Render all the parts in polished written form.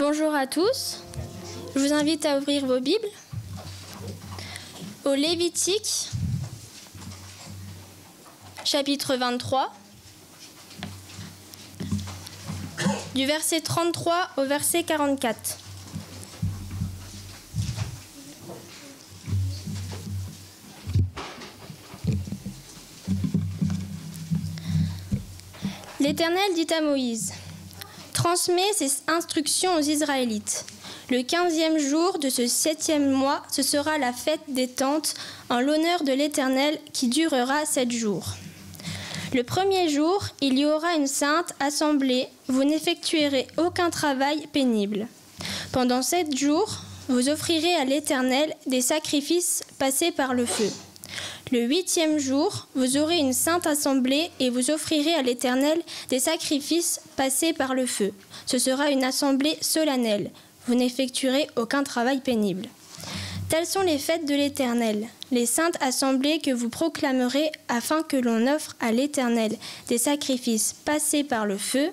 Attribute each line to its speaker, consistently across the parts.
Speaker 1: Bonjour à tous. Je vous invite à ouvrir vos Bibles au Lévitique, chapitre 23, du verset 33 au verset 44. L'Éternel dit à Moïse: transmets ces instructions aux Israélites. Le 15e jour de ce 7e mois, ce sera la fête des tentes en l'honneur de l'Éternel qui durera 7 jours. Le premier jour, il y aura une sainte assemblée. Vous n'effectuerez aucun travail pénible. Pendant 7 jours, vous offrirez à l'Éternel des sacrifices passés par le feu. Le 8e jour, vous aurez une sainte assemblée et vous offrirez à l'Éternel des sacrifices passés par le feu. Ce sera une assemblée solennelle. Vous n'effectuerez aucun travail pénible. Telles sont les fêtes de l'Éternel, les saintes assemblées que vous proclamerez afin que l'on offre à l'Éternel des sacrifices passés par le feu,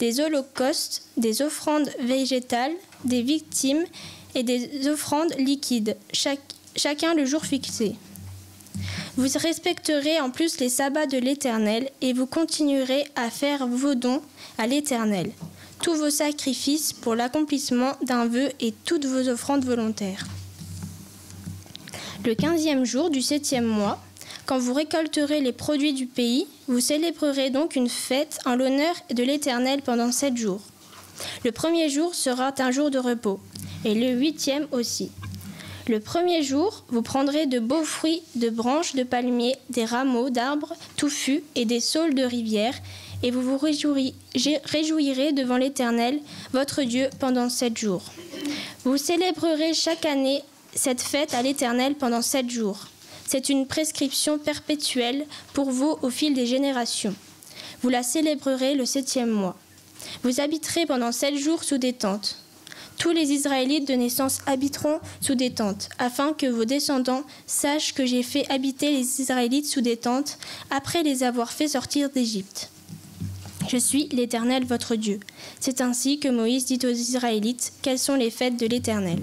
Speaker 1: des holocaustes, des offrandes végétales, des victimes et des offrandes liquides, chacun le jour fixé. Vous respecterez en plus les sabbats de l'Éternel et vous continuerez à faire vos dons à l'Éternel, tous vos sacrifices pour l'accomplissement d'un vœu et toutes vos offrandes volontaires. Le 15e jour du 7e mois, quand vous récolterez les produits du pays, vous célébrerez donc une fête en l'honneur de l'Éternel pendant 7 jours. Le premier jour sera un jour de repos, et le 8e aussi. Le premier jour, vous prendrez de beaux fruits de branches de palmiers, des rameaux d'arbres touffus et des saules de rivière, et vous vous réjouirez devant l'Éternel, votre Dieu, pendant 7 jours. Vous célébrerez chaque année cette fête à l'Éternel pendant 7 jours. C'est une prescription perpétuelle pour vous au fil des générations. Vous la célébrerez le 7e mois. Vous habiterez pendant 7 jours sous des tentes. Tous les Israélites de naissance habiteront sous des tentes, afin que vos descendants sachent que j'ai fait habiter les Israélites sous des tentes, après les avoir fait sortir d'Égypte. Je suis l'Éternel votre Dieu. C'est ainsi que Moïse dit aux Israélites quelles sont les fêtes de l'Éternel.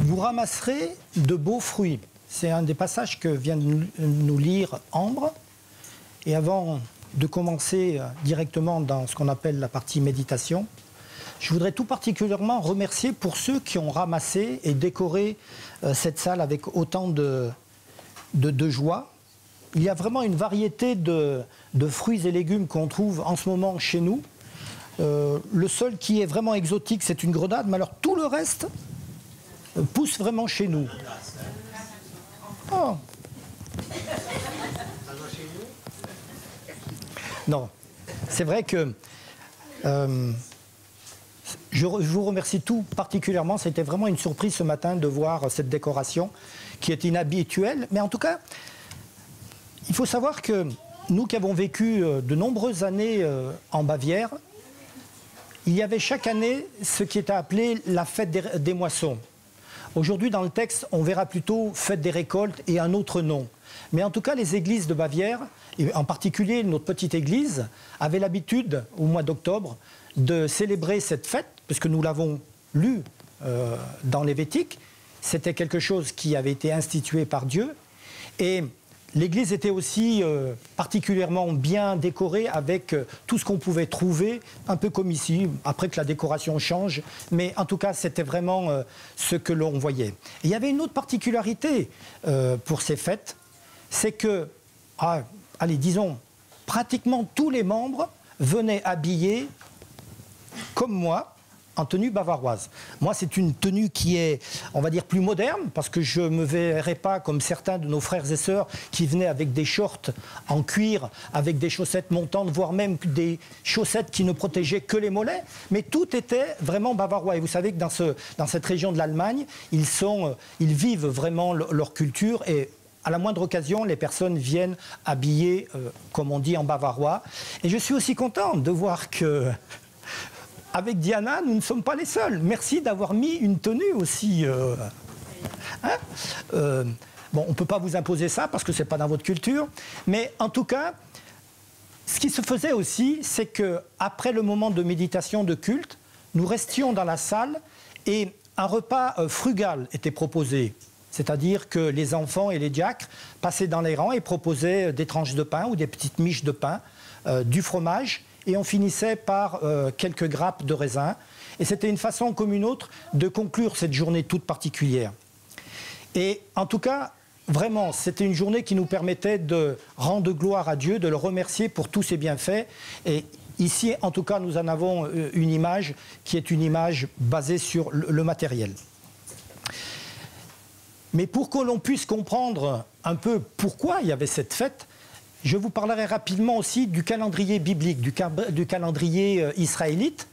Speaker 2: Vous ramasserez de beaux fruits. C'est un des passages que vient de nous lire Ambre. Et avant de commencer directement dans ce qu'on appelle la partie méditation, je voudrais tout particulièrement remercier pour ceux qui ont ramassé et décoré cette salle avec autant de joie. Il y a vraiment une variété de fruits et légumes qu'on trouve en ce moment chez nous. Le seul qui est vraiment exotique, c'est une grenade, mais alors tout le reste pousse vraiment chez nous. Oh. Non, c'est vrai que je vous remercie tout particulièrement. C'était vraiment une surprise ce matin de voir cette décoration qui est inhabituelle. Mais en tout cas, il faut savoir que nous qui avons vécu de nombreuses années en Bavière, il y avait chaque année ce qui était appelé la fête des moissons. Aujourd'hui, dans le texte, on verra plutôt fête des récoltes et un autre nom. Mais en tout cas, les églises de Bavière, et en particulier notre petite église, avaient l'habitude, au mois d'octobre, de célébrer cette fête, puisque nous l'avons lu dans Lévitique. C'était quelque chose qui avait été institué par Dieu. Et l'église était aussi particulièrement bien décorée avec tout ce qu'on pouvait trouver, un peu comme ici, après que la décoration change. Mais en tout cas, c'était vraiment ce que l'on voyait. Et il y avait une autre particularité pour ces fêtes, c'est que, allez, disons, pratiquement tous les membres venaient habillés, comme moi, en tenue bavaroise. Moi, c'est une tenue qui est, on va dire, plus moderne, parce que je ne me verrais pas comme certains de nos frères et sœurs qui venaient avec des shorts en cuir, avec des chaussettes montantes, voire même des chaussettes qui ne protégeaient que les mollets. Mais tout était vraiment bavarois. Et vous savez que dans cette région de l'Allemagne, ils vivent vraiment leur culture et à la moindre occasion, les personnes viennent habillées, comme on dit en bavarois. Et je suis aussi contente de voir que, avec Diana, nous ne sommes pas les seuls. Merci d'avoir mis une tenue aussi. Bon, on ne peut pas vous imposer ça parce que ce n'est pas dans votre culture. Mais en tout cas, ce qui se faisait aussi, c'est qu'après le moment de méditation, de culte, nous restions dans la salle et un repas frugal était proposé. C'est-à-dire que les enfants et les diacres passaient dans les rangs et proposaient des tranches de pain ou des petites miches de pain, du fromage, et on finissait par quelques grappes de raisin. Et c'était une façon comme une autre de conclure cette journée toute particulière. Et en tout cas, vraiment, c'était une journée qui nous permettait de rendre gloire à Dieu, de le remercier pour tous ses bienfaits. Et ici, en tout cas, nous en avons une image qui est une image basée sur le matériel. Mais pour que l'on puisse comprendre un peu pourquoi il y avait cette fête, je vous parlerai rapidement aussi du calendrier biblique, du calendrier israélite.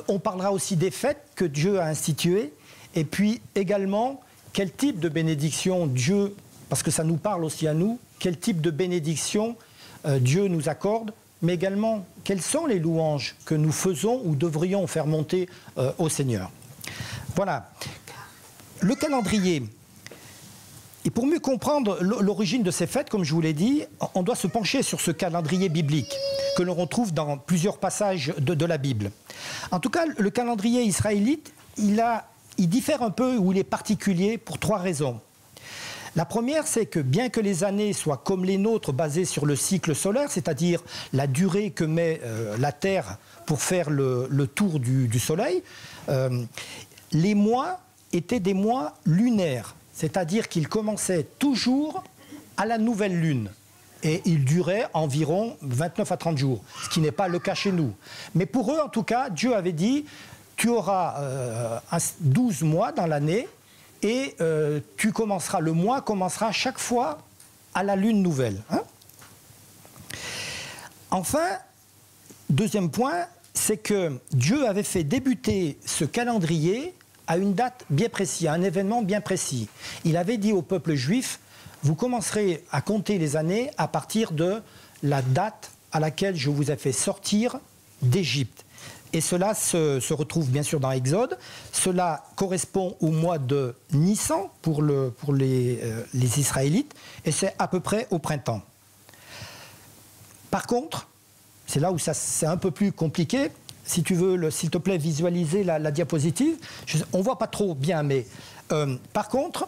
Speaker 2: On parlera aussi des fêtes que Dieu a instituées, et puis également quel type de bénédiction Dieu, parce que ça nous parle aussi à nous, quel type de bénédiction Dieu nous accorde, mais également quelles sont les louanges que nous faisons ou devrions faire monter au Seigneur. Voilà. Le calendrier. Et pour mieux comprendre l'origine de ces fêtes, comme je vous l'ai dit, on doit se pencher sur ce calendrier biblique que l'on retrouve dans plusieurs passages de la Bible. En tout cas, le calendrier israélite, il diffère un peu ou il est particulier pour trois raisons. La première, c'est que bien que les années soient comme les nôtres basées sur le cycle solaire, c'est-à-dire la durée que met la Terre pour faire le tour du Soleil, les mois étaient des mois lunaires. C'est-à-dire qu'ils commençaient toujours à la nouvelle lune. Et ils duraient environ 29 à 30 jours, ce qui n'est pas le cas chez nous. Mais pour eux, en tout cas, Dieu avait dit, tu auras 12 mois dans l'année et le mois commencera chaque fois à la lune nouvelle. Hein? Enfin, deuxième point, c'est que Dieu avait fait débuter ce calendrier à une date bien précise, à un événement bien précis. Il avait dit au peuple juif, vous commencerez à compter les années à partir de la date à laquelle je vous ai fait sortir d'Égypte. Et cela se retrouve bien sûr dans Exode. Cela correspond au mois de Nissan pour les Israélites, et c'est à peu près au printemps. Par contre, c'est là où c'est un peu plus compliqué. Si tu veux, s'il te plaît, visualiser la diapositive. On ne voit pas trop bien, mais par contre,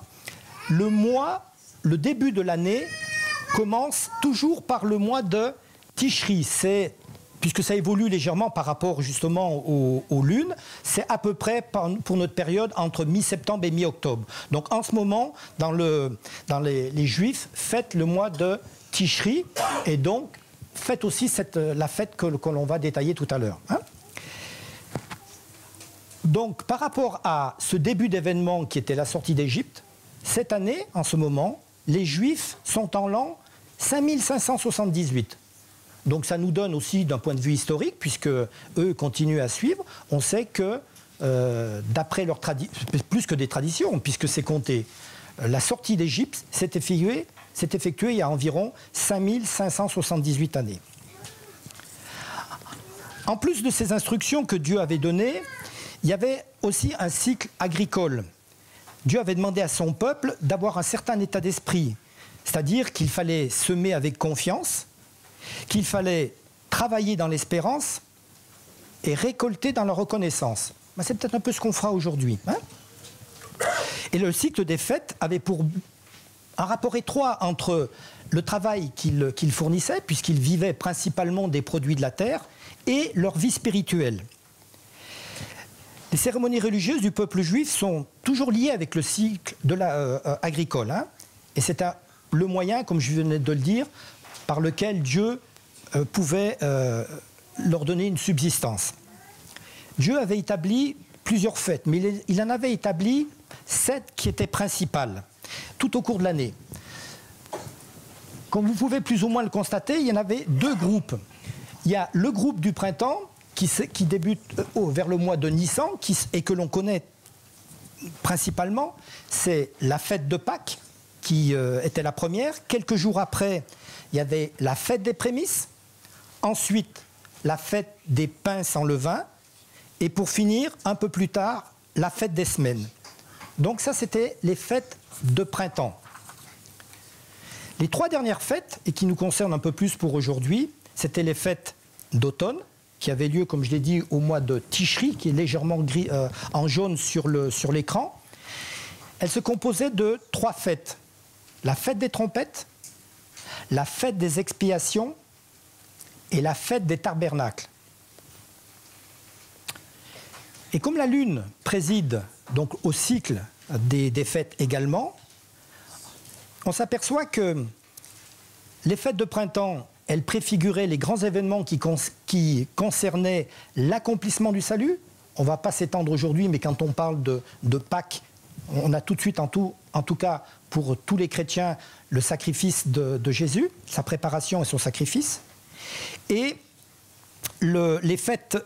Speaker 2: le début de l'année commence toujours par le mois de Tishri. Puisque ça évolue légèrement par rapport justement aux lunes, c'est à peu près pour notre période entre mi-septembre et mi-octobre. Donc en ce moment, les Juifs fêtent le mois de Tishri, et donc faites aussi la fête que l'on va détailler tout à l'heure. Hein? Donc, par rapport à ce début d'événement qui était la sortie d'Égypte, cette année, en ce moment, les Juifs sont en l'an 5578. Donc, ça nous donne aussi, d'un point de vue historique, puisque eux continuent à suivre, on sait que, d'après leur tradition, plus que des traditions, puisque c'est compté, la sortie d'Égypte s'est effectuée il y a environ 5578 années. En plus de ces instructions que Dieu avait données, il y avait aussi un cycle agricole. Dieu avait demandé à son peuple d'avoir un certain état d'esprit, c'est-à-dire qu'il fallait semer avec confiance, qu'il fallait travailler dans l'espérance et récolter dans la reconnaissance. Ben, c'est peut-être un peu ce qu'on fera aujourd'hui. Hein? Et le cycle des fêtes avait pour un rapport étroit entre le travail qu'ils fournissaient, puisqu'ils vivaient principalement des produits de la terre, et leur vie spirituelle. Les cérémonies religieuses du peuple juif sont toujours liées avec le cycle agricole. Hein, et c'est le moyen, comme je venais de le dire, par lequel Dieu pouvait leur donner une subsistance. Dieu avait établi plusieurs fêtes, mais il en avait établi 7 qui étaient principales tout au cours de l'année. Comme vous pouvez plus ou moins le constater, il y en avait 2 groupes. Il y a le groupe du printemps qui débute vers le mois de Nissan et que l'on connaît principalement. C'est la fête de Pâques qui était la première. Quelques jours après, il y avait la fête des prémices. Ensuite, la fête des pains sans levain. Et pour finir, un peu plus tard, la fête des semaines. Donc ça, c'était les fêtes de printemps. Les 3 dernières fêtes, et qui nous concernent un peu plus pour aujourd'hui, c'était les fêtes d'automne, qui avaient lieu, comme je l'ai dit, au mois de Tishri, qui est légèrement gris, en jaune sur l'écran. Elles se composaient de 3 fêtes. La fête des trompettes, la fête des expiations et la fête des tabernacles. Et comme la lune préside donc au cycle des fêtes également, on s'aperçoit que les fêtes de printemps, elles préfiguraient les grands événements qui concernaient l'accomplissement du salut. On ne va pas s'étendre aujourd'hui, mais quand on parle de Pâques, on a tout de suite, en tout cas pour tous les chrétiens, le sacrifice de Jésus, sa préparation et son sacrifice. Et les fêtes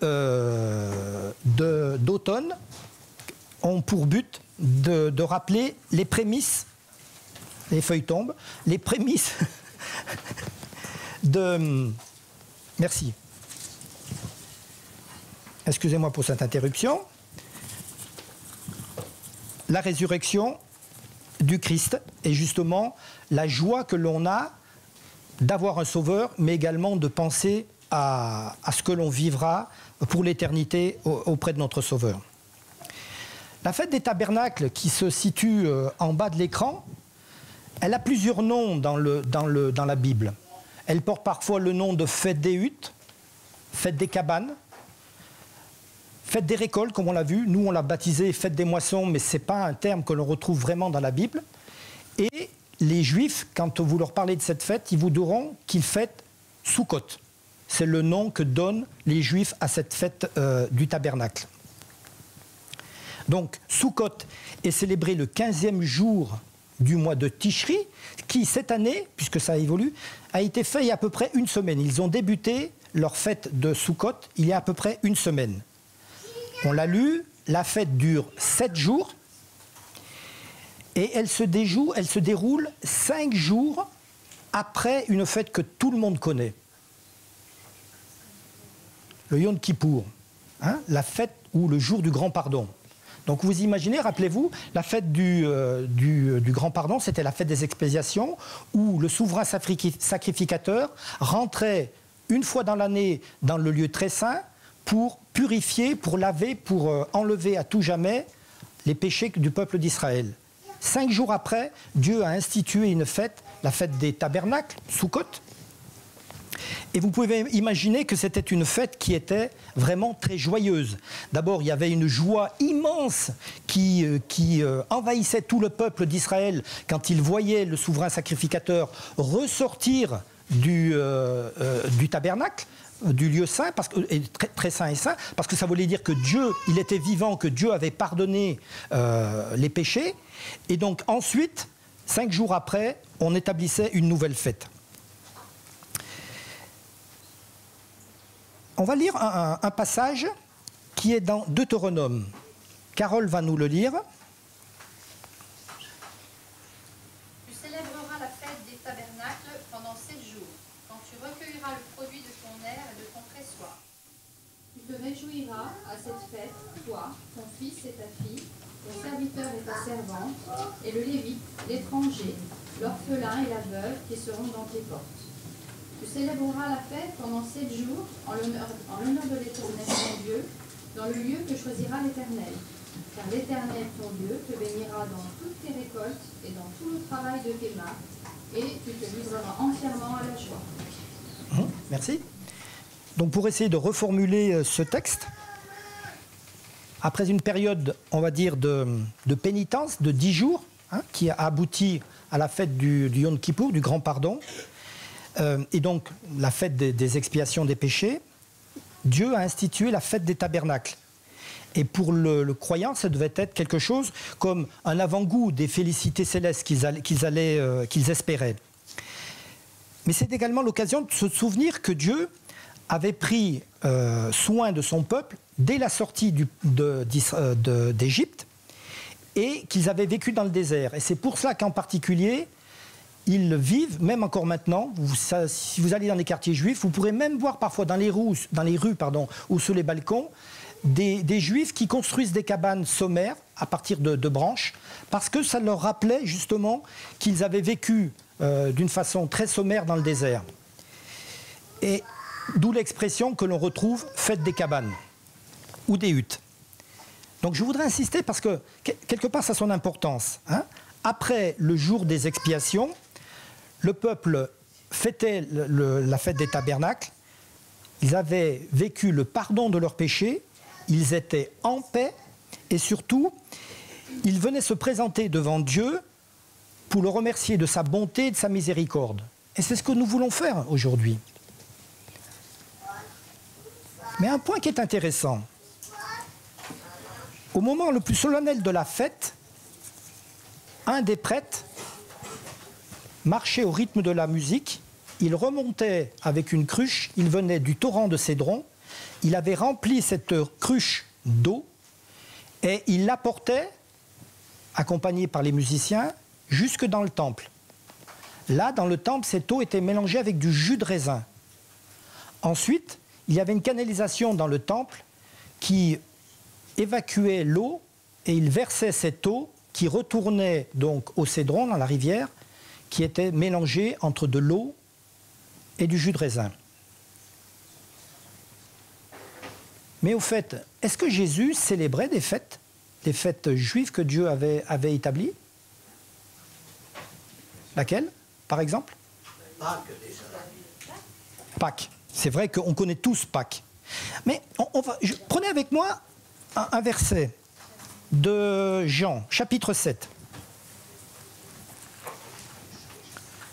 Speaker 2: d'automne ont pour but de rappeler les prémices, les feuilles tombent, les prémices Merci. Excusez-moi pour cette interruption. La résurrection du Christ est justement la joie que l'on a d'avoir un sauveur, mais également de penser à ce que l'on vivra pour l'éternité auprès de notre sauveur. La fête des tabernacles, qui se situe en bas de l'écran, elle a plusieurs noms dans la Bible. Elle porte parfois le nom de fête des huttes, fête des cabanes, fête des récoltes, comme on l'a vu. Nous, on l'a baptisé fête des moissons, mais ce n'est pas un terme que l'on retrouve vraiment dans la Bible. Et les Juifs, quand vous leur parlez de cette fête, ils vous diront qu'ils fêtent Sukkot. C'est le nom que donnent les Juifs à cette fête du tabernacle. Donc, Sukkot est célébré le 15e jour du mois de Tishri, qui, cette année, puisque ça évolue, a été fait il y a à peu près une semaine. Ils ont débuté leur fête de Sukkot il y a à peu près une semaine. On l'a lu, la fête dure 7 jours et elle se déroule 5 jours après une fête que tout le monde connaît. Le Yom Kippour, hein, la fête ou le jour du grand pardon. Donc vous imaginez, rappelez-vous, la fête du grand pardon, c'était la fête des expiations, où le souverain sacrificateur rentrait une fois dans l'année dans le lieu très saint pour purifier, pour laver, pour enlever à tout jamais les péchés du peuple d'Israël. 5 jours après, Dieu a institué une fête, la fête des tabernacles, Sukkot. Et vous pouvez imaginer que c'était une fête qui était vraiment très joyeuse. D'abord, il y avait une joie immense qui envahissait tout le peuple d'Israël quand il voyait le souverain sacrificateur ressortir du tabernacle, du lieu saint, très, très saint et saint, parce que ça voulait dire que Dieu, il était vivant, que Dieu avait pardonné les péchés. Et donc ensuite, 5 jours après, on établissait une nouvelle fête. On va lire un passage qui est dans Deutéronome. Carole va nous le lire.
Speaker 3: Tu célébreras la fête des tabernacles pendant 7 jours, quand tu recueilleras le produit de ton aire et de ton pressoir. Tu te réjouiras à cette fête, toi, ton fils et ta fille, ton serviteur et ta servante, et le lévite, l'étranger, l'orphelin et la veuve qui seront dans tes portes. Tu célébreras la fête pendant 7 jours en l'honneur de l'Éternel ton Dieu, dans le lieu que choisira l'Éternel. Car l'Éternel ton Dieu te bénira dans toutes tes récoltes et dans tout le travail de tes mains, et tu te livreras entièrement à la joie.
Speaker 2: Merci. Donc pour essayer de reformuler ce texte, après une période, on va dire, de pénitence de 10 jours, hein, qui a abouti à la fête du Yom Kippour, du grand pardon, et donc la fête des expiations des péchés, Dieu a institué la fête des tabernacles. Et pour le croyant, ça devait être quelque chose comme un avant-goût des félicités célestes qu'ils espéraient. Mais c'est également l'occasion de se souvenir que Dieu avait pris soin de son peuple dès la sortie d'Égypte et qu'ils avaient vécu dans le désert. Et c'est pour cela qu'en particulier, ils vivent, même encore maintenant, si vous allez dans les quartiers juifs, vous pourrez même voir parfois dans les rues ou sur les balcons, des juifs qui construisent des cabanes sommaires à partir de branches, parce que ça leur rappelait justement qu'ils avaient vécu d'une façon très sommaire dans le désert. Et d'où l'expression que l'on retrouve « faites des cabanes » ou des huttes. Donc je voudrais insister parce que quelque part ça a son importance. Hein. Après le jour des expiations, le peuple fêtait la fête des tabernacles, ils avaient vécu le pardon de leurs péchés, ils étaient en paix et surtout, ils venaient se présenter devant Dieu pour le remercier de sa bonté et de sa miséricorde. Et c'est ce que nous voulons faire aujourd'hui. Mais un point qui est intéressant, au moment le plus solennel de la fête, un des prêtres marchait au rythme de la musique, il remontait avec une cruche, il venait du torrent de Cédron, il avait rempli cette cruche d'eau et il l'apportait, accompagné par les musiciens, jusque dans le temple. Là, dans le temple, cette eau était mélangée avec du jus de raisin. Ensuite, il y avait une canalisation dans le temple qui évacuait l'eau et il versait cette eau qui retournait donc au Cédron, dans la rivière, qui était mélangée entre de l'eau et du jus de raisin. Mais au fait, est-ce que Jésus célébrait des fêtes juives que Dieu avait établies? Laquelle, par exemple?
Speaker 4: Pâques, déjà.
Speaker 2: Pâques. C'est vrai qu'on connaît tous Pâques. Mais prenez avec moi un verset de Jean, chapitre 7.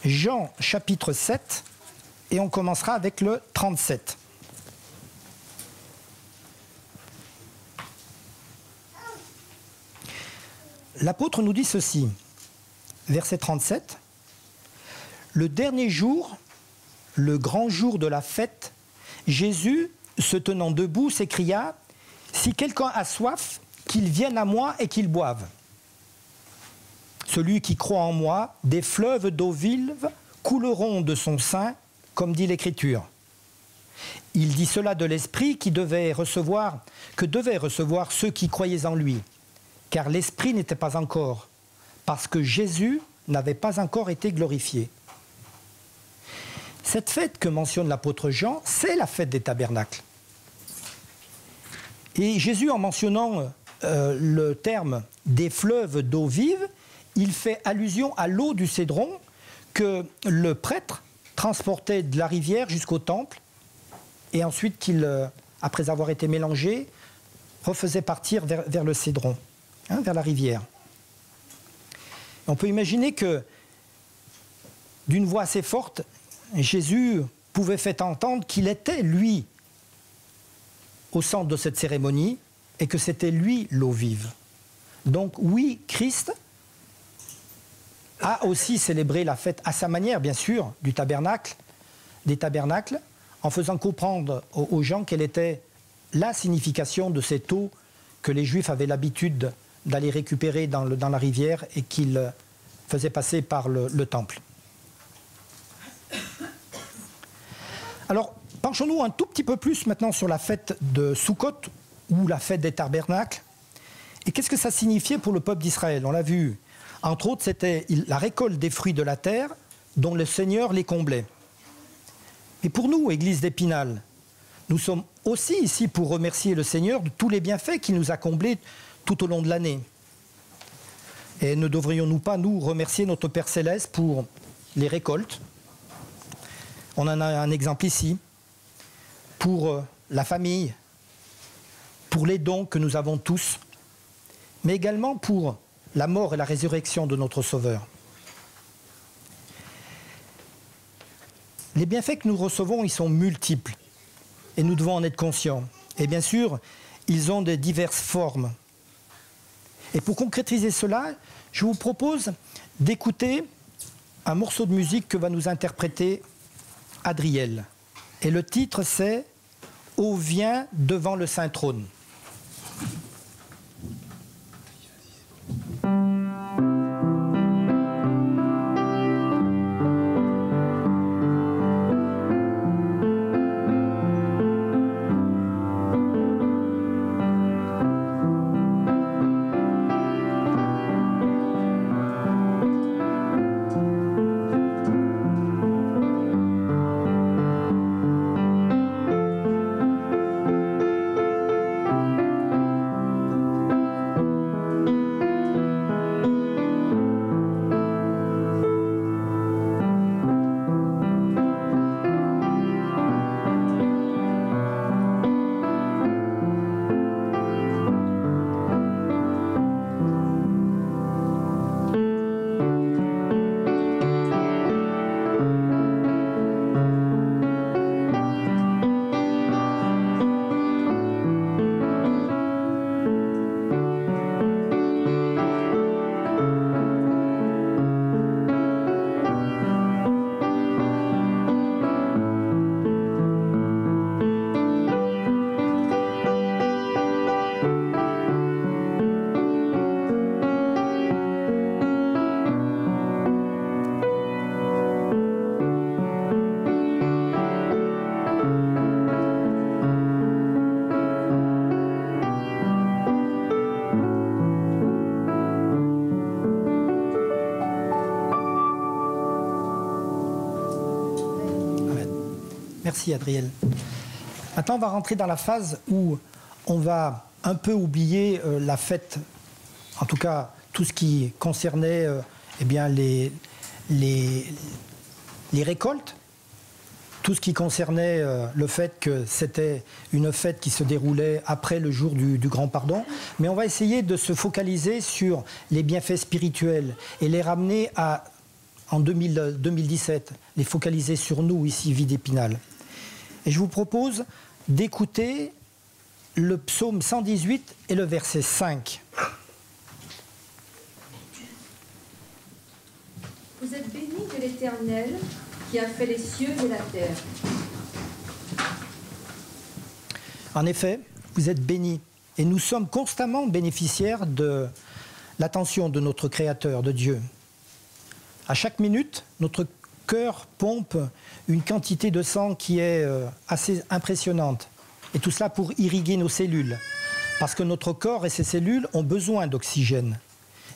Speaker 2: Jean, chapitre 7, et on commencera avec le 37. L'apôtre nous dit ceci, verset 37. Le dernier jour, le grand jour de la fête, Jésus, se tenant debout, s'écria « Si quelqu'un a soif, qu'il vienne à moi et qu'il boive. Celui qui croit en moi, des fleuves d'eau vive couleront de son sein, comme dit l'Écriture. » Il dit cela de l'Esprit que devaient recevoir ceux qui croyaient en lui, car l'Esprit n'était pas encore, parce que Jésus n'avait pas encore été glorifié. Cette fête que mentionne l'apôtre Jean, c'est la fête des tabernacles. Et Jésus, en mentionnant le terme des fleuves d'eau vive, il fait allusion à l'eau du Cédron que le prêtre transportait de la rivière jusqu'au temple et ensuite qu'il, après avoir été mélangé, refaisait partir vers le Cédron, vers la rivière. On peut imaginer que d'une voix assez forte, Jésus pouvait faire entendre qu'il était, lui, au centre de cette cérémonie et que c'était lui l'eau vive. Donc oui, Christ a aussi célébré la fête à sa manière, bien sûr, des tabernacles, en faisant comprendre aux gens quelle était la signification de cette eau que les Juifs avaient l'habitude d'aller récupérer dans la rivière et qu'ils faisaient passer par le temple. Alors, penchons-nous un tout petit peu plus maintenant sur la fête de Soukhot, ou la fête des tabernacles. Et qu'est-ce que ça signifiait pour le peuple d'Israël? On l'a vu. Entre autres, c'était la récolte des fruits de la terre dont le Seigneur les comblait. Et pour nous, Église d'Épinal, nous sommes aussi ici pour remercier le Seigneur de tous les bienfaits qu'il nous a comblés tout au long de l'année. Et ne devrions-nous pas, nous, remercier notre Père Céleste pour les récoltes? On en a un exemple ici, pour la famille, pour les dons que nous avons tous, mais également pour la mort et la résurrection de notre Sauveur. Les bienfaits que nous recevons, ils sont multiples, et nous devons en être conscients. Et bien sûr, ils ont de diverses formes. Et pour concrétiser cela, je vous propose d'écouter un morceau de musique que va nous interpréter Adriel. Et le titre, c'est « Ô viens devant le Saint Trône ». Merci Adriel. Maintenant, on va rentrer dans la phase où on va un peu oublier la fête, en tout cas tout ce qui concernait eh bien, les récoltes, tout ce qui concernait le fait que c'était une fête qui se déroulait après le jour du Grand Pardon. Mais on va essayer de se focaliser sur les bienfaits spirituels et les ramener en 2017, les focaliser sur nous ici, Vie d'Épinal. Et je vous propose d'écouter le psaume 118 et le verset 5.
Speaker 4: Vous êtes bénis de l'Éternel qui a fait les cieux et la terre.
Speaker 2: En effet, vous êtes bénis et nous sommes constamment bénéficiaires de l'attention de notre Créateur, de Dieu. À chaque minute, notre cœur pompe une quantité de sang qui est assez impressionnante. Et tout cela pour irriguer nos cellules. Parce que notre corps et ses cellules ont besoin d'oxygène.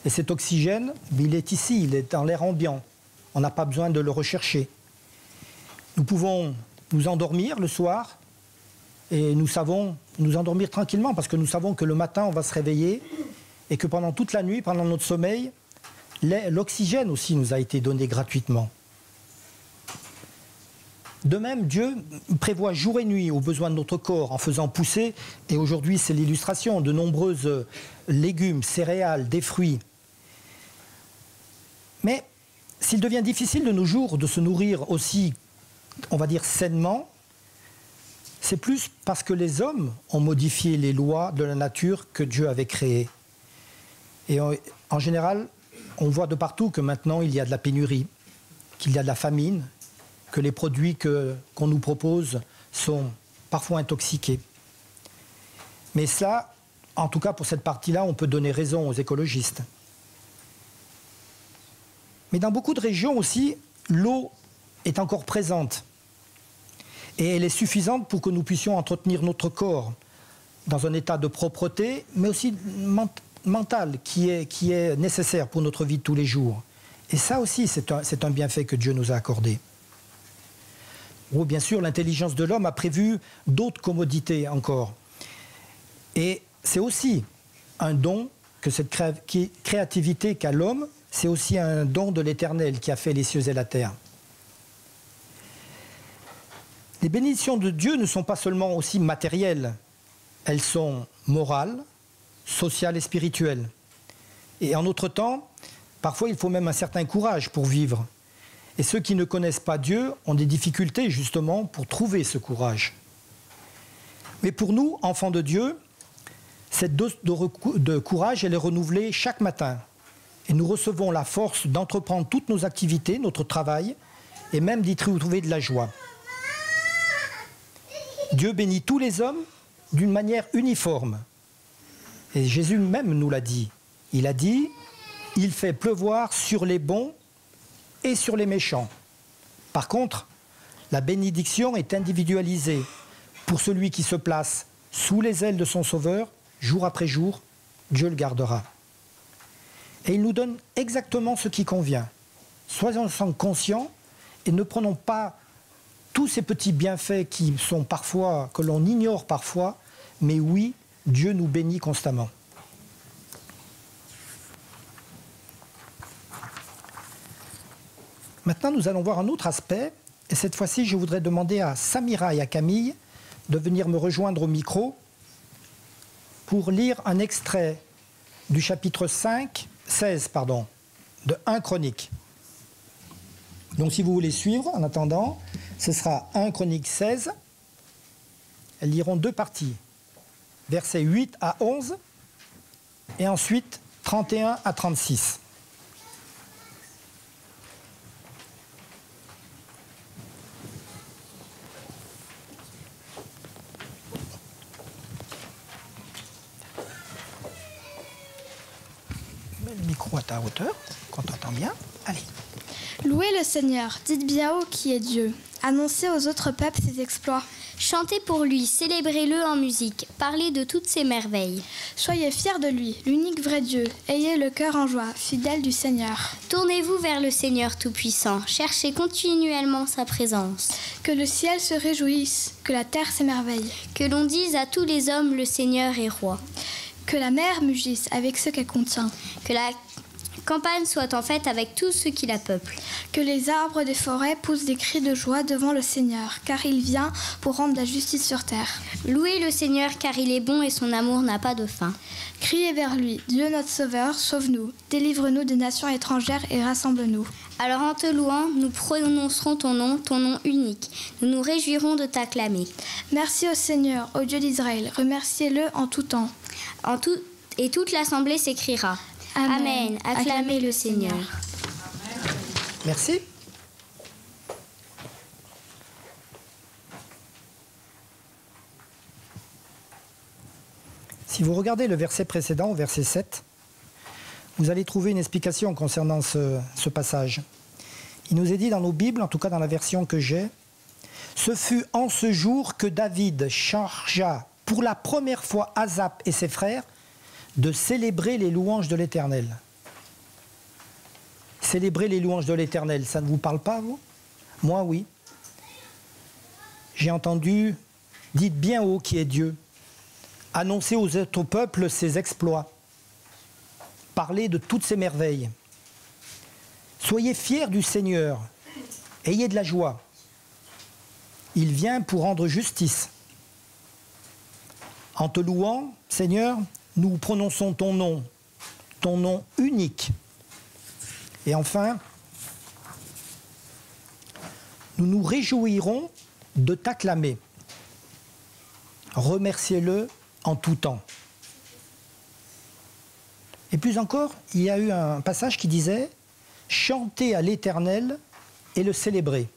Speaker 2: Et cet oxygène, il est ici, il est dans l'air ambiant. On n'a pas besoin de le rechercher. Nous pouvons nous endormir le soir et nous savons nous endormir tranquillement parce que nous savons que le matin, on va se réveiller et que pendant toute la nuit, pendant notre sommeil, l'oxygène aussi nous a été donné gratuitement. De même, Dieu prévoit jour et nuit aux besoins de notre corps en faisant pousser, et aujourd'hui c'est l'illustration, de nombreuses légumes, céréales, des fruits. Mais s'il devient difficile de nos jours de se nourrir aussi, on va dire sainement, c'est plus parce que les hommes ont modifié les lois de la nature que Dieu avait créées. Et en général, on voit de partout que maintenant il y a de la pénurie, qu'il y a de la famine, que les produits qu'on nous propose sont parfois intoxiqués. Mais ça, en tout cas pour cette partie-là, on peut donner raison aux écologistes. Mais dans beaucoup de régions aussi, l'eau est encore présente. Et elle est suffisante pour que nous puissions entretenir notre corps dans un état de propreté, mais aussi mental, qui est nécessaire pour notre vie de tous les jours. Et ça aussi, c'est un bienfait que Dieu nous a accordé. Oh, bien sûr, l'intelligence de l'homme a prévu d'autres commodités encore. Et c'est aussi un don que cette créativité qu'a l'homme, c'est aussi un don de l'Éternel qui a fait les cieux et la terre. Les bénédictions de Dieu ne sont pas seulement aussi matérielles, elles sont morales, sociales et spirituelles. Et en notre temps, parfois il faut même un certain courage pour vivre. Et ceux qui ne connaissent pas Dieu ont des difficultés justement pour trouver ce courage. Mais pour nous, enfants de Dieu, Cette dose de courage, elle est renouvelée chaque matin. Et nous recevons la force d'entreprendre toutes nos activités, notre travail, et même d'y trouver de la joie. Dieu bénit tous les hommes d'une manière uniforme. Et Jésus même nous l'a dit. Il a dit, il fait pleuvoir sur les bons et sur les méchants. Par contre, la bénédiction est individualisée pour celui qui se place sous les ailes de son Sauveur, jour après jour, Dieu le gardera. Et il nous donne exactement ce qui convient. Soyons-en conscients et ne prenons pas tous ces petits bienfaits qui sont parfois, que l'on ignore parfois, mais oui, Dieu nous bénit constamment. Maintenant, nous allons voir un autre aspect, et cette fois-ci, je voudrais demander à Samira et à Camille de venir me rejoindre au micro pour lire un extrait du chapitre 16 de 1 Chronique. Donc si vous voulez suivre, en attendant, ce sera 1 Chronique 16. Elles liront deux parties, versets 8 à 11, et ensuite 31 à 36. Mets le micro à ta hauteur, qu'on t'entend bien. Allez.
Speaker 5: Louez le Seigneur, dites bien haut qui est Dieu. Annoncez aux autres peuples ses exploits.
Speaker 6: Chantez pour lui, célébrez-le en musique, parlez de toutes ses merveilles.
Speaker 5: Soyez fiers de lui, l'unique vrai Dieu. Ayez le cœur en joie, fidèle du Seigneur.
Speaker 6: Tournez-vous vers le Seigneur Tout-Puissant, cherchez continuellement sa présence.
Speaker 5: Que le ciel se réjouisse, que la terre s'émerveille.
Speaker 6: Que l'on dise à tous les hommes, le Seigneur est roi.
Speaker 5: Que la mer mugisse avec ce qu'elle contient.
Speaker 6: Que la campagne soit en fête avec tous ceux qui la peuplent.
Speaker 5: Que les arbres des forêts poussent des cris de joie devant le Seigneur, car il vient pour rendre la justice sur terre.
Speaker 6: Louez le Seigneur, car il est bon et son amour n'a pas de fin.
Speaker 5: Criez vers lui, Dieu notre Sauveur, sauve-nous, délivre-nous des nations étrangères et rassemble-nous.
Speaker 6: Alors en te louant, nous prononcerons ton nom unique. Nous nous réjouirons de t'acclamer.
Speaker 5: Merci au Seigneur, au Dieu d'Israël, remerciez-le en tout temps.
Speaker 6: Et toute l'assemblée s'écriera. Amen. Acclamez le Seigneur.
Speaker 2: Merci. Si vous regardez le verset précédent, verset 7, vous allez trouver une explication concernant ce passage. Il nous est dit dans nos Bibles, en tout cas dans la version que j'ai, « Ce fut en ce jour que David chargea pour la première fois Asaph et ses frères de célébrer les louanges de l'Éternel. » Célébrer les louanges de l'Éternel, ça ne vous parle pas, vous? Moi, oui. J'ai entendu « Dites bien haut qui est Dieu ». Annoncer aux autres peuples ses exploits. Parler de toutes ses merveilles. Soyez fiers du Seigneur. Ayez de la joie. Il vient pour rendre justice. En te louant, Seigneur, nous prononçons ton nom unique. Et enfin, nous nous réjouirons de t'acclamer. Remerciez-le en tout temps. Et plus encore, il y a eu un passage qui disait « Chantez à l'Éternel et le célébrer ».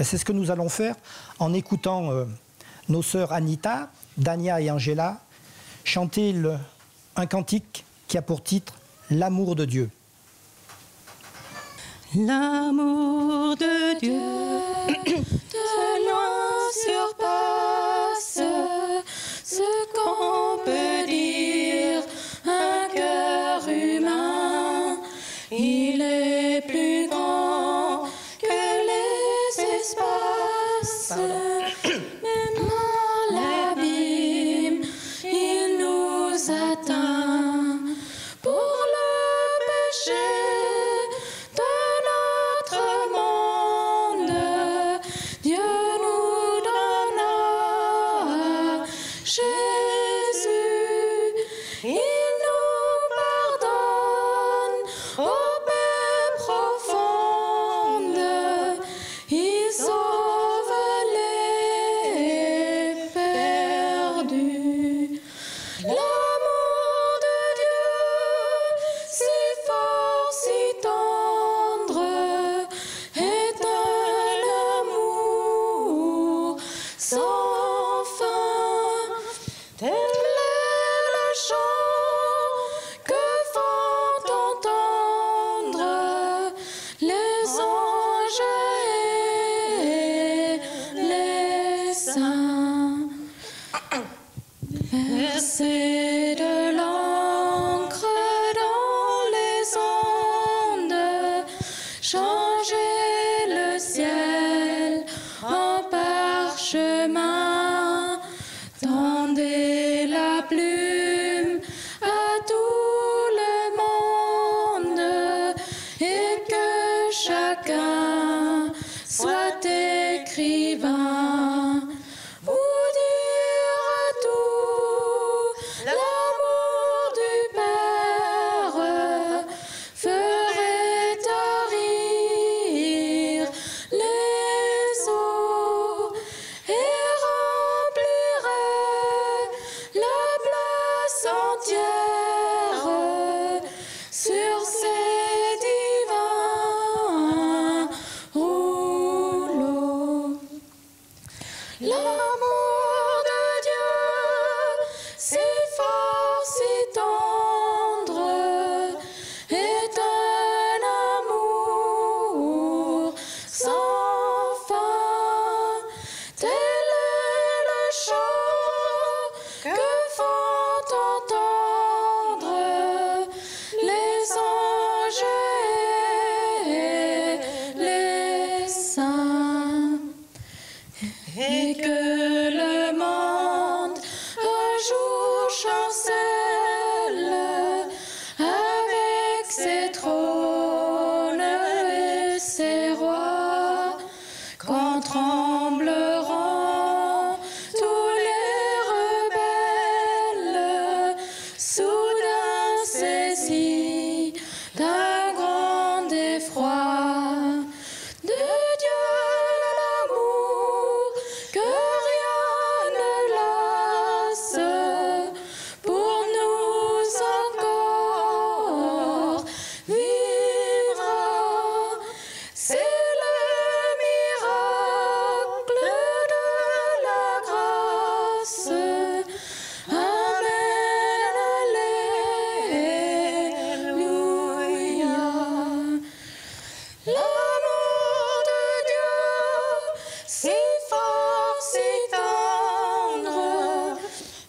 Speaker 2: C'est ce que nous allons faire en écoutant nos sœurs Anita, Dania et Angela chanter un cantique qui a pour titre « L'amour de Dieu ».
Speaker 7: L'amour de Dieu de loin surpasse ce qu'on peut dire, un cœur humain. Il est plus grand que les espaces. Même en l'abîme, il nous atteint pour le péché de notre monde. Dieu nous donna Jésus, il nous pardonne aux paix profondes, il sauve les sans fin. Tel est le chant que font entendre les anges et les saints. Verser de l'encre dans les ondes, changer le ciel en parchemin, tendez la plume à tout le monde et que chacun soit écrivain. Vous dire à tout l'amour du Père ferait tarir les eaux et remplirait la place entière sur ces divins rouleaux. L'amour de Dieu, si fort, si tendre, est un amour sans fin. Tel est le chant que font entendre les anges et les saints. Et que le monde un jour chancelle avec ses trônes et ses rois, quand trembleront tous les rebelles, soudain saisis d'un grand effroi. De Dieu l'amour que rien ne lasse, pour nous encore vivra. C'est le miracle de la grâce. Amen, alléluia. L'amour de Dieu, si fort, si tendre,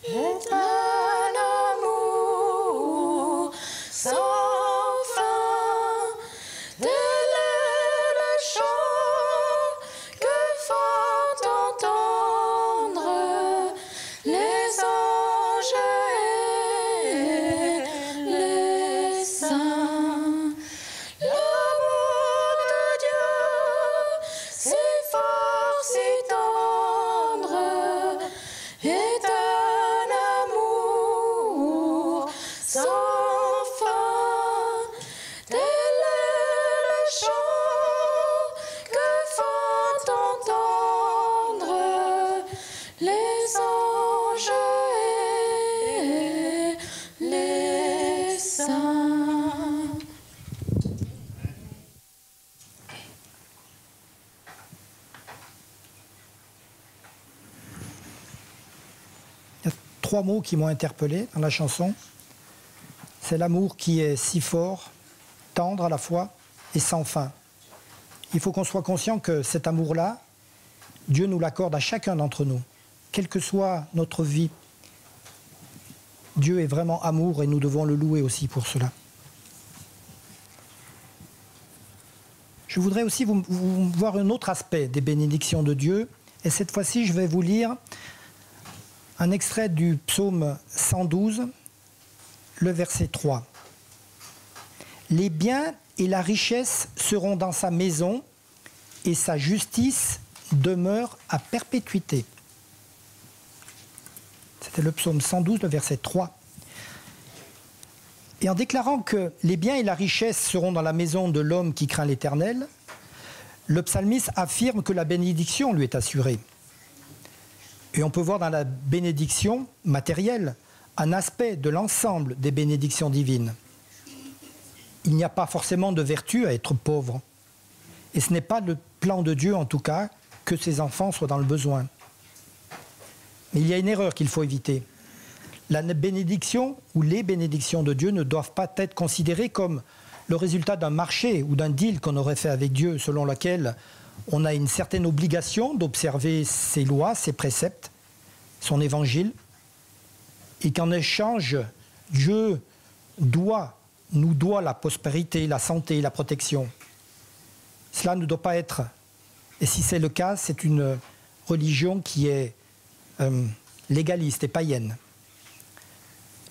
Speaker 7: est un amour sans fin. Tel est le chant que font entendre les anges et les saints. L'amour de Dieu, si fort, si tendre, est un amour sans fin. Tel est le chant que font entendre les anges et les saints.
Speaker 2: Il y a 3 mots qui m'ont interpellé dans la chanson. C'est l'amour qui est si fort, tendre à la fois et sans fin. Il faut qu'on soit conscient que cet amour-là, Dieu nous l'accorde à chacun d'entre nous. Quelle que soit notre vie, Dieu est vraiment amour et nous devons le louer aussi pour cela. Je voudrais aussi vous voir un autre aspect des bénédictions de Dieu. Et cette fois-ci, je vais vous lire un extrait du psaume 112, le verset 3. « Les biens et la richesse seront dans sa maison, et sa justice demeure à perpétuité. » C'était le psaume 112, le verset 3. Et en déclarant que les biens et la richesse seront dans la maison de l'homme qui craint l'Éternel, le psalmiste affirme que la bénédiction lui est assurée. Et on peut voir dans la bénédiction matérielle un aspect de l'ensemble des bénédictions divines. Il n'y a pas forcément de vertu à être pauvre. Et ce n'est pas le plan de Dieu, en tout cas, que ses enfants soient dans le besoin. Mais il y a une erreur qu'il faut éviter. La bénédiction ou les bénédictions de Dieu ne doivent pas être considérées comme le résultat d'un marché ou d'un deal qu'on aurait fait avec Dieu, selon lequel on a une certaine obligation d'observer ses lois, ses préceptes, son évangile, et qu'en échange, Dieu nous doit la prospérité, la santé, la protection. Cela ne doit pas être, et si c'est le cas, c'est une religion qui est légaliste et païenne.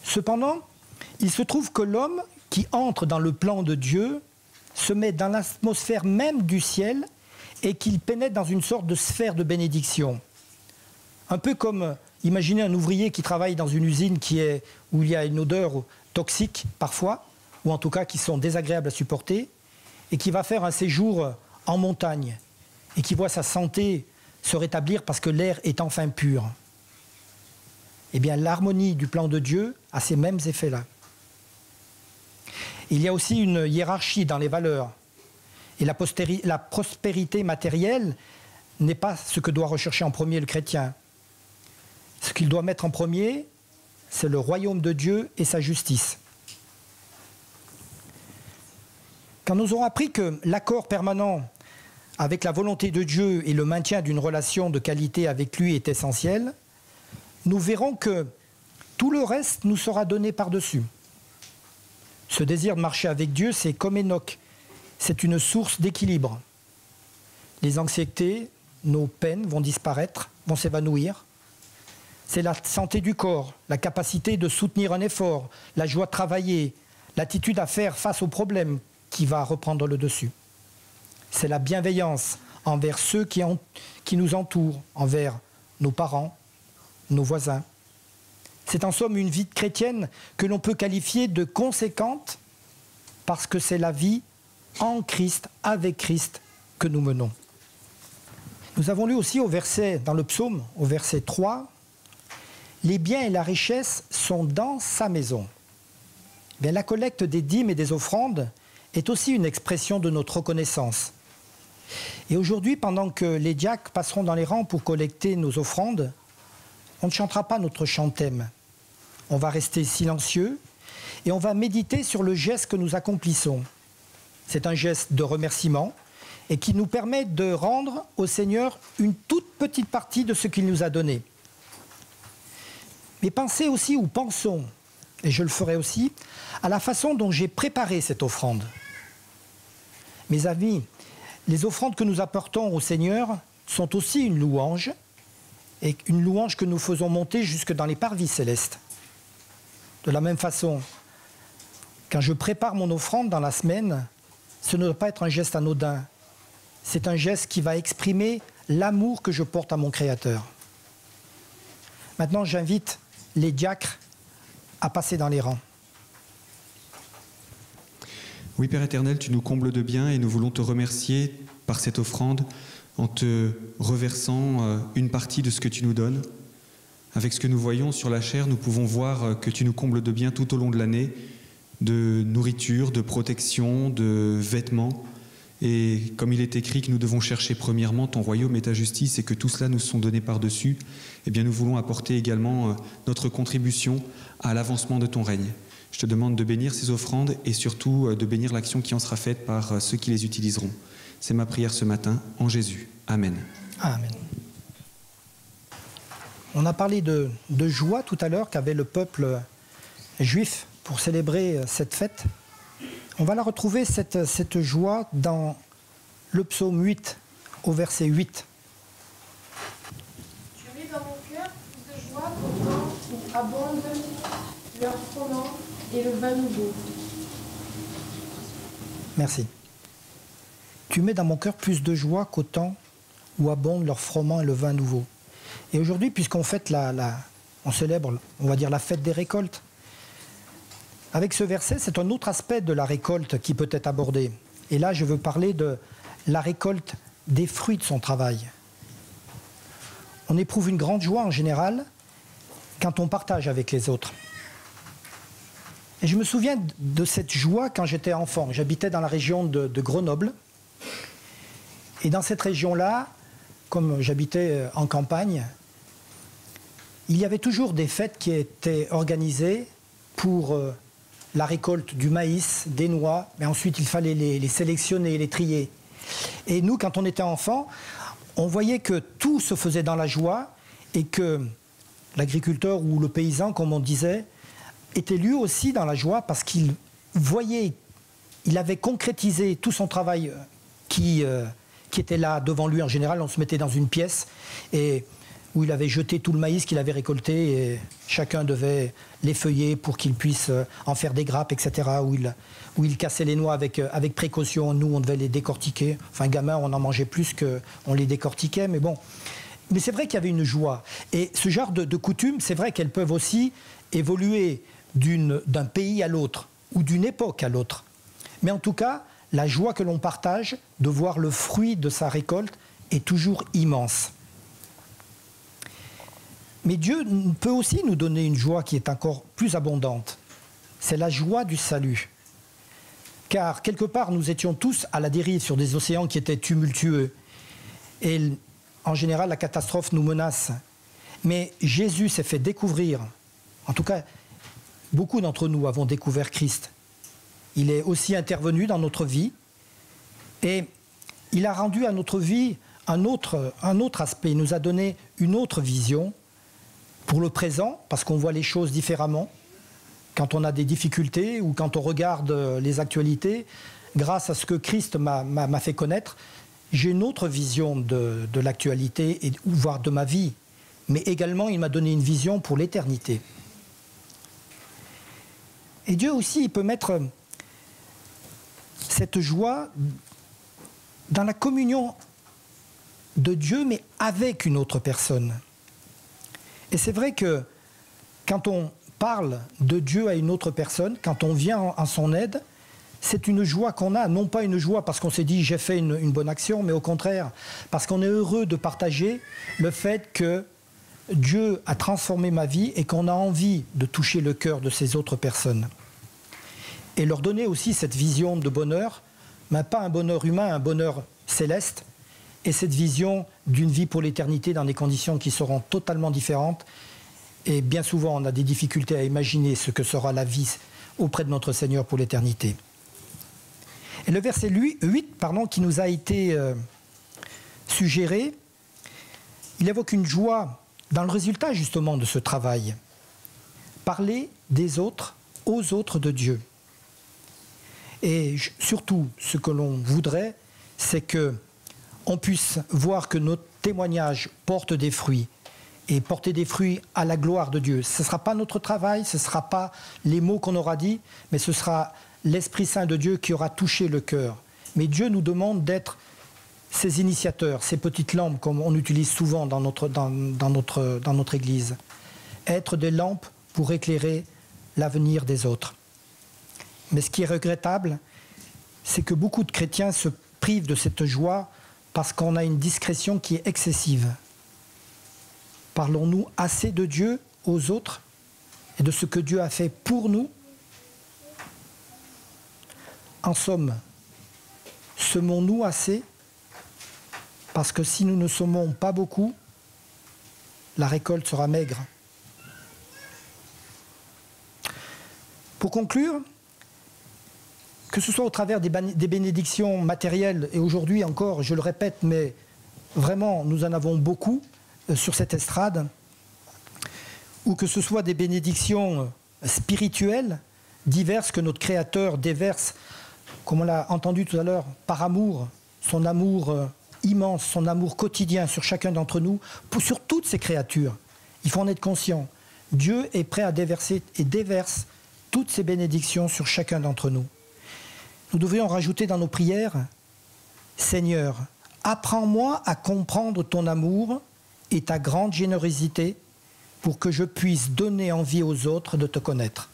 Speaker 2: Cependant, il se trouve que l'homme qui entre dans le plan de Dieu se met dans l'atmosphère même du ciel et qu'il pénètre dans une sorte de sphère de bénédiction. Un peu comme, imaginez un ouvrier qui travaille dans une usine où il y a une odeur toxique parfois, ou en tout cas qui sont désagréables à supporter, et qui va faire un séjour en montagne, et qui voit sa santé se rétablir parce que l'air est enfin pur. Eh bien, l'harmonie du plan de Dieu a ces mêmes effets-là. Il y a aussi une hiérarchie dans les valeurs. Et la prospérité matérielle n'est pas ce que doit rechercher en premier le chrétien. Ce qu'il doit mettre en premier, c'est le royaume de Dieu et sa justice. Quand nous aurons appris que l'accord permanent avec la volonté de Dieu et le maintien d'une relation de qualité avec lui est essentiel, nous verrons que tout le reste nous sera donné par-dessus. Ce désir de marcher avec Dieu, c'est comme Enoch, c'est une source d'équilibre. Les anxiétés, nos peines vont disparaître, vont s'évanouir. C'est la santé du corps, la capacité de soutenir un effort, la joie de travailler, l'attitude à faire face aux problèmes qui va reprendre le dessus. C'est la bienveillance envers ceux qui nous entourent, envers nos parents, nos voisins. C'est en somme une vie chrétienne que l'on peut qualifier de conséquente parce que c'est la vie en Christ, avec Christ, que nous menons. Nous avons lu aussi dans le psaume, au verset 3, « Les biens et la richesse sont dans sa maison ». Bien, la collecte des dîmes et des offrandes est aussi une expression de notre reconnaissance. Et aujourd'hui, pendant que les diacres passeront dans les rangs pour collecter nos offrandes, on ne chantera pas notre chant-thème. On va rester silencieux et on va méditer sur le geste que nous accomplissons. C'est un geste de remerciement et qui nous permet de rendre au Seigneur une toute petite partie de ce qu'il nous a donné. Mais pensez aussi, ou pensons, et je le ferai aussi, à la façon dont j'ai préparé cette offrande. Mes amis, les offrandes que nous apportons au Seigneur sont aussi une louange, et une louange que nous faisons monter jusque dans les parvis célestes. De la même façon, quand je prépare mon offrande dans la semaine, ce ne doit pas être un geste anodin. C'est un geste qui va exprimer l'amour que je porte à mon Créateur. Maintenant, j'invite les diacres à passer dans les rangs.
Speaker 8: Oui, Père éternel, tu nous combles de bien et nous voulons te remercier par cette offrande en te reversant une partie de ce que tu nous donnes. Avec ce que nous voyons sur la chair, nous pouvons voir que tu nous combles de bien tout au long de l'année, de nourriture, de protection, de vêtements. Et comme il est écrit que nous devons chercher premièrement ton royaume et ta justice et que tout cela nous sont donnés par-dessus, eh bien nous voulons apporter également notre contribution à l'avancement de ton règne. Je te demande de bénir ces offrandes et surtout de bénir l'action qui en sera faite par ceux qui les utiliseront. C'est ma prière ce matin, en Jésus. Amen.
Speaker 2: Amen. On a parlé de joie tout à l'heure qu'avait le peuple juif pour célébrer cette fête. On va la retrouver, cette joie, dans le psaume 8, au verset 8.
Speaker 9: Tu mets dans mon cœur plus de joie qu'au temps où abondent leur froment et le vin nouveau.
Speaker 2: Merci. Tu mets dans mon cœur plus de joie qu'au temps où abondent leur froment et le vin nouveau. Et aujourd'hui, puisqu'on fête on célèbre, on va dire, la fête des récoltes, avec ce verset, c'est un autre aspect de la récolte qui peut être abordé. Et là, je veux parler de la récolte des fruits de son travail. On éprouve une grande joie en général quand on partage avec les autres. Et je me souviens de cette joie quand j'étais enfant. J'habitais dans la région de Grenoble. Et dans cette région-là, comme j'habitais en campagne, il y avait toujours des fêtes qui étaient organisées pour la récolte du maïs, des noix, mais ensuite il fallait les sélectionner, les trier. Et nous, quand on était enfants, on voyait que tout se faisait dans la joie et que l'agriculteur ou le paysan, comme on disait, était lui aussi dans la joie parce qu'il voyait, il avait concrétisé tout son travail qui était là devant lui. En général, on se mettait dans une pièce et où il avait jeté tout le maïs qu'il avait récolté et chacun devait l'effeuiller pour qu'il puisse en faire des grappes, etc. Où il cassait les noix avec précaution. Nous, on devait les décortiquer. Enfin, gamin, on en mangeait plus qu'on les décortiquait, mais bon. Mais c'est vrai qu'il y avait une joie. Et ce genre de coutumes, c'est vrai qu'elles peuvent aussi évoluer d'un pays à l'autre ou d'une époque à l'autre. Mais en tout cas, la joie que l'on partage de voir le fruit de sa récolte est toujours immense. Mais Dieu peut aussi nous donner une joie qui est encore plus abondante. C'est la joie du salut. Car quelque part, nous étions tous à la dérive sur des océans qui étaient tumultueux. Et en général, la catastrophe nous menace. Mais Jésus s'est fait découvrir. En tout cas, beaucoup d'entre nous avons découvert Christ. Il est aussi intervenu dans notre vie. Et il a rendu à notre vie un autre aspect. Il nous a donné une autre vision pour le présent, parce qu'on voit les choses différemment. Quand on a des difficultés ou quand on regarde les actualités, grâce à ce que Christ m'a fait connaître, j'ai une autre vision de l'actualité, voire de ma vie. Mais également, il m'a donné une vision pour l'éternité. Et Dieu aussi, il peut mettre cette joie dans la communion de Dieu, mais avec une autre personne. Et c'est vrai que quand on parle de Dieu à une autre personne, quand on vient en son aide, c'est une joie qu'on a, non pas une joie parce qu'on s'est dit j'ai fait une bonne action, mais au contraire, parce qu'on est heureux de partager le fait que Dieu a transformé ma vie et qu'on a envie de toucher le cœur de ces autres personnes. Et leur donner aussi cette vision de bonheur, mais pas un bonheur humain, un bonheur céleste, et cette vision d'une vie pour l'éternité dans des conditions qui seront totalement différentes. Et bien souvent, on a des difficultés à imaginer ce que sera la vie auprès de notre Seigneur pour l'éternité. Et le verset 8, qui nous a été suggéré, il évoque une joie dans le résultat justement de ce travail. Parler des autres aux autres de Dieu. Et surtout, ce que l'on voudrait, c'est qu'on puisse voir que notre témoignage porte des fruits. Et porter des fruits à la gloire de Dieu. Ce ne sera pas notre travail, ce ne sera pas les mots qu'on aura dit, mais ce sera l'Esprit Saint de Dieu qui aura touché le cœur. Mais Dieu nous demande d'être ces initiateurs, ces petites lampes, comme on utilise souvent dans notre Église. Être des lampes pour éclairer l'avenir des autres. Mais ce qui est regrettable, c'est que beaucoup de chrétiens se privent de cette joie parce qu'on a une discrétion qui est excessive. Parlons-nous assez de Dieu aux autres et de ce que Dieu a fait pour nous? En somme, semons-nous assez? Parce que si nous ne semons pas beaucoup, la récolte sera maigre. Pour conclure, que ce soit au travers des bénédictions matérielles, et aujourd'hui encore, je le répète, mais vraiment, nous en avons beaucoup sur cette estrade, ou que ce soit des bénédictions spirituelles diverses que notre Créateur déverse, comme on l'a entendu tout à l'heure, par amour, son amour immense, son amour quotidien sur chacun d'entre nous, sur toutes ces créatures. Il faut en être conscient. Dieu est prêt à déverser et déverse toutes ces bénédictions sur chacun d'entre nous. Nous devrions rajouter dans nos prières, Seigneur, apprends-moi à comprendre ton amour et ta grande générosité pour que je puisse donner envie aux autres de te connaître.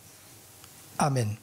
Speaker 2: Amen.